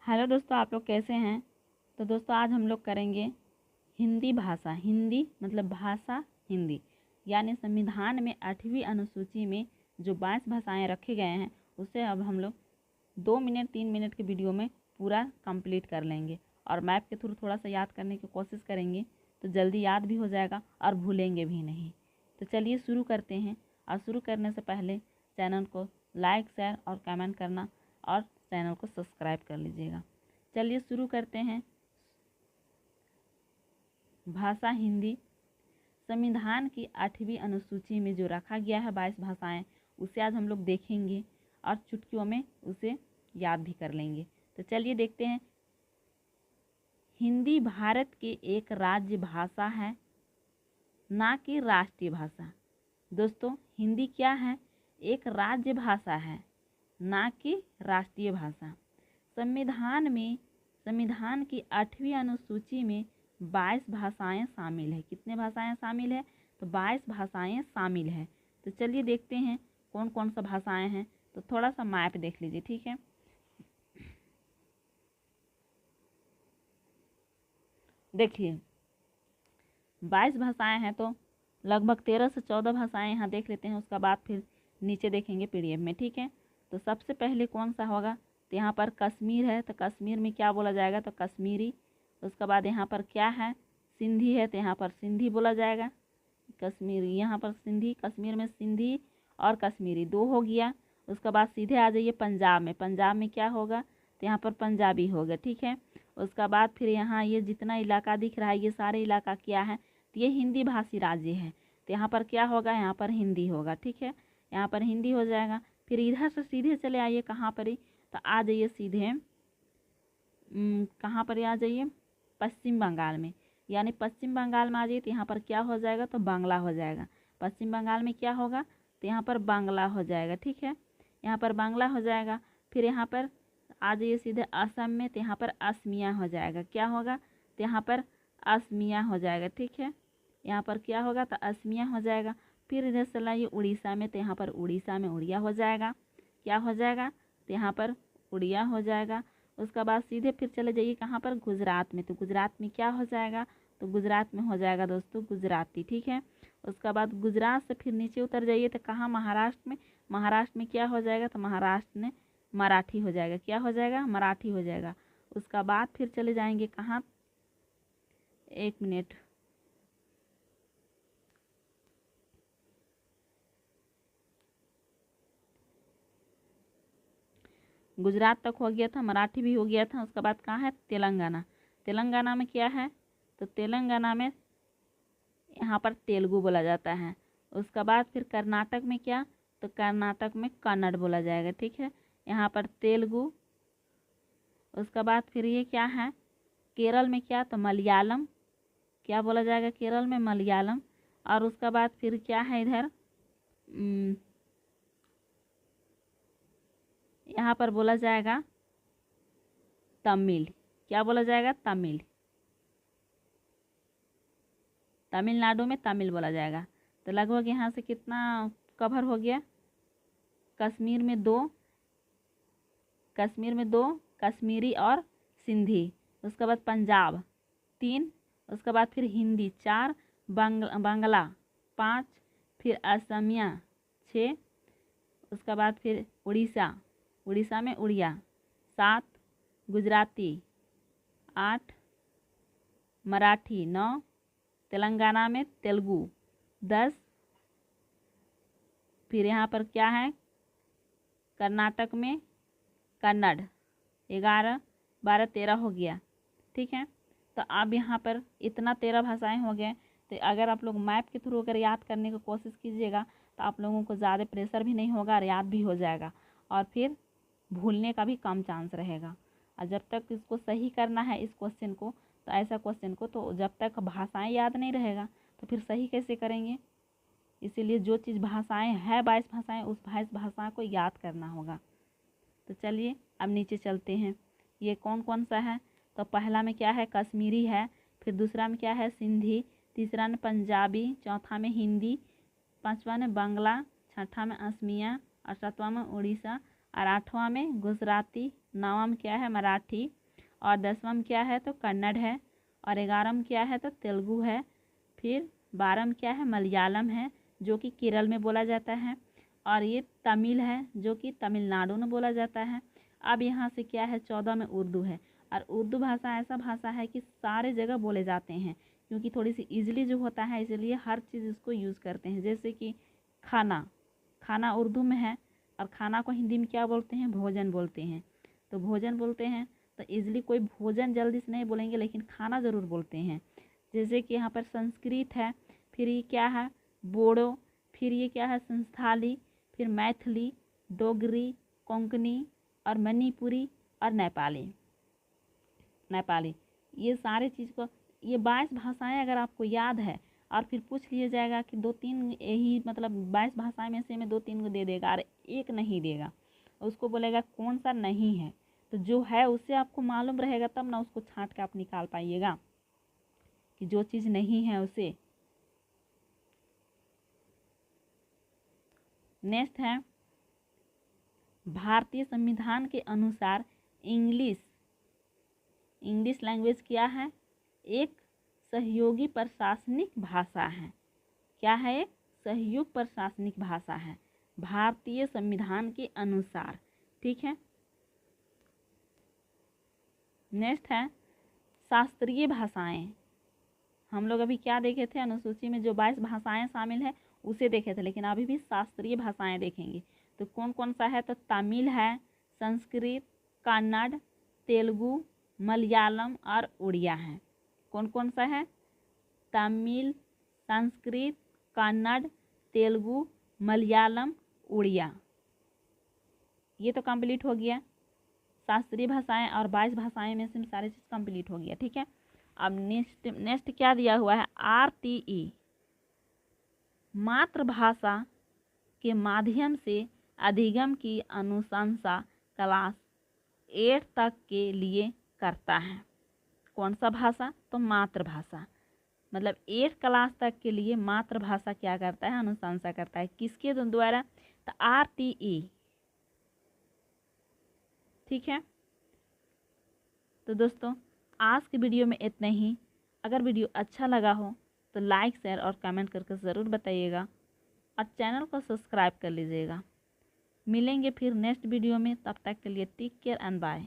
Hello दोस्तों, आप लोग कैसे हैं। तो दोस्तों आज हम लोग करेंगे हिंदी भाषा। हिंदी मतलब भाषा हिंदी, यानी संविधान में 8वीं अनुसूची में जो 22 भाषाएं रखे गए हैं उसे अब हम लोग 2 मिनट 3 मिनट के वीडियो में पूरा कंप्लीट कर लेंगे और मैप के थ्रू थोड़ा सा याद करने की कोशिश करेंगे तो जल्दी याद भी हो जाएगा और भूलेंगे भी नहीं। तो चलिए शुरू करते हैं। और शुरू करने से पहले चैनल को लाइक शेयर और कमेंट करना और चैनल को सब्सक्राइब कर लीजिएगा। चलिए शुरू करते हैं। भाषा हिंदी। संविधान की 8वीं अनुसूची में जो रखा गया है 22 भाषाएं, उसे आज हम लोग देखेंगे और चुटकियों में उसे याद भी कर लेंगे। तो चलिए देखते हैं। हिंदी भारत की एक राज्य भाषा है, ना कि राष्ट्रीय भाषा। दोस्तों हिंदी क्या है? एक राज्य भाषा है, ना कि राष्ट्रीय भाषा। संविधान की 8वीं अनुसूची में 22 भाषाएं शामिल है। कितने भाषाएं शामिल है? तो 22 भाषाएं शामिल है। तो चलिए देखते हैं कौन कौन सा भाषाएं हैं। तो थोड़ा सा मैप देख लीजिए, ठीक है। देखिए 22 भाषाएं हैं तो लगभग 13 से 14 भाषाएं यहाँ देख लेते हैं। उसका बाद फिर नीचे देखेंगे पीडीएफ में, ठीक है। तो सबसे पहले कौन सा होगा? तो यहाँ पर कश्मीर है, तो कश्मीर में क्या बोला जाएगा? तो कश्मीरी। उसके बाद यहाँ पर क्या है? सिंधी है, तो यहाँ पर सिंधी बोला जाएगा। कश्मीरी, यहाँ पर सिंधी, कश्मीर में सिंधी और कश्मीरी दो हो गया। उसके बाद सीधे आ जाइए पंजाब में। पंजाब में क्या होगा? तो यहाँ पर पंजाबी होगा, ठीक है। उसका बाद फिर यहाँ ये जितना इलाका दिख रहा है ये सारे इलाका क्या है? तो ये हिंदी भाषी राज्य है। तो यहाँ पर क्या होगा? यहाँ पर हिंदी होगा, ठीक है। यहाँ पर हिंदी हो जाएगा। फिर इधर से सीधे चले आइए कहाँ पर ही? तो आ जाइए सीधे कहाँ पर आ जाइए? पश्चिम बंगाल में। यानी पश्चिम बंगाल में आ जाइए तो यहाँ पर क्या हो जाएगा? तो बांग्ला हो जाएगा। पश्चिम बंगाल में क्या होगा? तो यहाँ पर बांग्ला हो जाएगा, ठीक है। यहाँ पर बांग्ला हो जाएगा। फिर यहाँ पर आ जाइए सीधे असम में, तो यहाँ पर असमिया हो जाएगा। क्या होगा? तो यहाँ पर असमिया हो जाएगा, ठीक है। यहाँ पर क्या होगा? तो असमिया हो जाएगा। फिर इधर से लाइए उड़ीसा में, तो यहाँ पर उड़ीसा में उड़िया हो जाएगा। क्या हो जाएगा? तो यहाँ पर उड़िया हो जाएगा। उसका बाद सीधे फिर चले जाइए कहाँ पर? गुजरात में। तो गुजरात में क्या हो जाएगा? तो गुजरात में हो जाएगा दोस्तों गुजराती, ठीक है। उसका बाद गुजरात से फिर नीचे उतर जाइए तो कहाँ? महाराष्ट्र में। महाराष्ट्र में क्या हो जाएगा? तो महाराष्ट्र में मराठी हो जाएगा। क्या हो जाएगा? मराठी हो जाएगा। उसका बाद फिर चले जाएंगे कहाँ? 1 मिनट। गुजरात तक हो गया था, मराठी भी हो गया था। उसके बाद कहाँ है? तेलंगाना। तेलंगाना में क्या है? तो तेलंगाना में यहाँ पर तेलुगु बोला जाता है। उसका बाद फिर कर्नाटक में क्या? तो कर्नाटक में कन्नड़ बोला जाएगा, ठीक है। यहाँ पर तेलुगु। उसका बाद फिर ये क्या है? केरल में क्या? तो मलयालम। क्या बोला जाएगा? केरल में मलयालम। और उसका बाद फिर क्या है इधर? यहाँ पर बोला जाएगा तमिल। क्या बोला जाएगा? तमिल। तमिलनाडु में तमिल बोला जाएगा। तो लगभग यहाँ से कितना कवर हो गया? कश्मीर में दो, कश्मीरी और सिंधी। उसके बाद पंजाब 3, उसके बाद फिर हिंदी 4, बांग्ला 5, फिर असमिया 6, उसके बाद फिर उड़ीसा में उड़िया 7, गुजराती 8, मराठी 9, तेलंगाना में तेलुगु 10, फिर यहाँ पर क्या है? कर्नाटक में कन्नड़ 11, 12, 13 हो गया, ठीक है। तो अब यहाँ पर इतना 13 भाषाएं हो गए। तो अगर आप लोग मैप के थ्रू अगर याद करने की कोशिश कीजिएगा तो आप लोगों को ज़्यादा प्रेशर भी नहीं होगा और याद भी हो जाएगा और फिर भूलने का भी कम चांस रहेगा। और जब तक इसको सही करना है इस क्वेश्चन को, तो ऐसा क्वेश्चन को, तो जब तक भाषाएँ याद नहीं रहेगा तो फिर सही कैसे करेंगे? इसीलिए जो चीज़ भाषाएँ है 22 भाषाएँ, उस 22 भाषा को याद करना होगा। तो चलिए अब नीचे चलते हैं। ये कौन कौन सा है? तो पहला में क्या है? कश्मीरी है। फिर दूसरा में क्या है? सिंधी। तीसरा में पंजाबी। चौथा में हिंदी। पांचवा में बांग्ला। छठा में असमिया और सातवां में उड़ीसा और 8वां में गुजराती, 9वां में क्या है मराठी, और 10वां में क्या है तो कन्नड़ है, और 11वां में क्या है तो तेलुगु है, फिर 12वां में क्या है मलयालम है जो कि केरल में बोला जाता है, और ये तमिल है जो कि तमिलनाडु में बोला जाता है। अब यहाँ से क्या है 14 में उर्दू है, और उर्दू भाषा ऐसा भाषा है कि सारे जगह बोले जाते हैं, क्योंकि थोड़ी सी ईजिली जो होता है इसलिए हर चीज़ इसको यूज़ करते हैं। जैसे कि खाना, खाना उर्दू में है, और खाना को हिंदी में क्या बोलते हैं भोजन बोलते हैं, तो भोजन बोलते हैं तो ईजिली कोई भोजन जल्दी से नहीं बोलेंगे, लेकिन खाना ज़रूर बोलते हैं। जैसे कि यहाँ पर संस्कृत है, फिर ये क्या है बोडो, फिर ये क्या है संस्थाली, फिर मैथिली, डोगरी, कोंकणी और मणिपुरी और नेपाली ये सारे चीज़ को, ये 22 भाषाएं अगर आपको याद है और फिर पूछ लिया जाएगा कि 2-3 यही मतलब 22 भाषाएं में से मैं 2-3 को दे देगा और एक नहीं देगा, उसको बोलेगा कौन सा नहीं है, तो जो है उससे आपको मालूम रहेगा तब ना उसको छांट के आप निकाल पाइएगा कि जो चीज़ नहीं है उसे। नेक्स्ट है भारतीय संविधान के अनुसार इंग्लिश लैंग्वेज क्या है, एक सहयोगी प्रशासनिक भाषा है। क्या है, एक सहयोग प्रशासनिक भाषा है भारतीय संविधान के अनुसार, ठीक है। नेक्स्ट है शास्त्रीय भाषाएं। हम लोग अभी क्या देखे थे, अनुसूची में जो 22 भाषाएं शामिल है उसे देखे थे, लेकिन अभी भी शास्त्रीय भाषाएं देखेंगे। तो कौन कौन सा है, तो तमिल है, संस्कृत, कन्नड़, तेलुगु, मलयालम और उड़िया है। कौन कौन सा है, तमिल, संस्कृत, कन्नड़, तेलुगु, मलयालम, उड़िया। ये तो कंप्लीट हो गया, शास्त्रीय भाषाएं और 22 भाषाएं में से सारी चीज़ कंप्लीट हो गया, ठीक है। अब नेक्स्ट क्या दिया हुआ है, RTE मातृभाषा के माध्यम से अधिगम की अनुशंसा क्लास 8 तक के लिए करता है। कौन सा भाषा, तो मातृभाषा, मतलब 8 क्लास तक के लिए मातृभाषा क्या करता है, अनुशंसा करता है। किसके द्वारा, तो RTE, ठीक है। तो दोस्तों आज की वीडियो में इतना ही। अगर वीडियो अच्छा लगा हो तो लाइक शेयर और कमेंट करके ज़रूर बताइएगा, और चैनल को सब्सक्राइब कर लीजिएगा। मिलेंगे फिर नेक्स्ट वीडियो में, तब तक के लिए टेक केयर एंड बाय।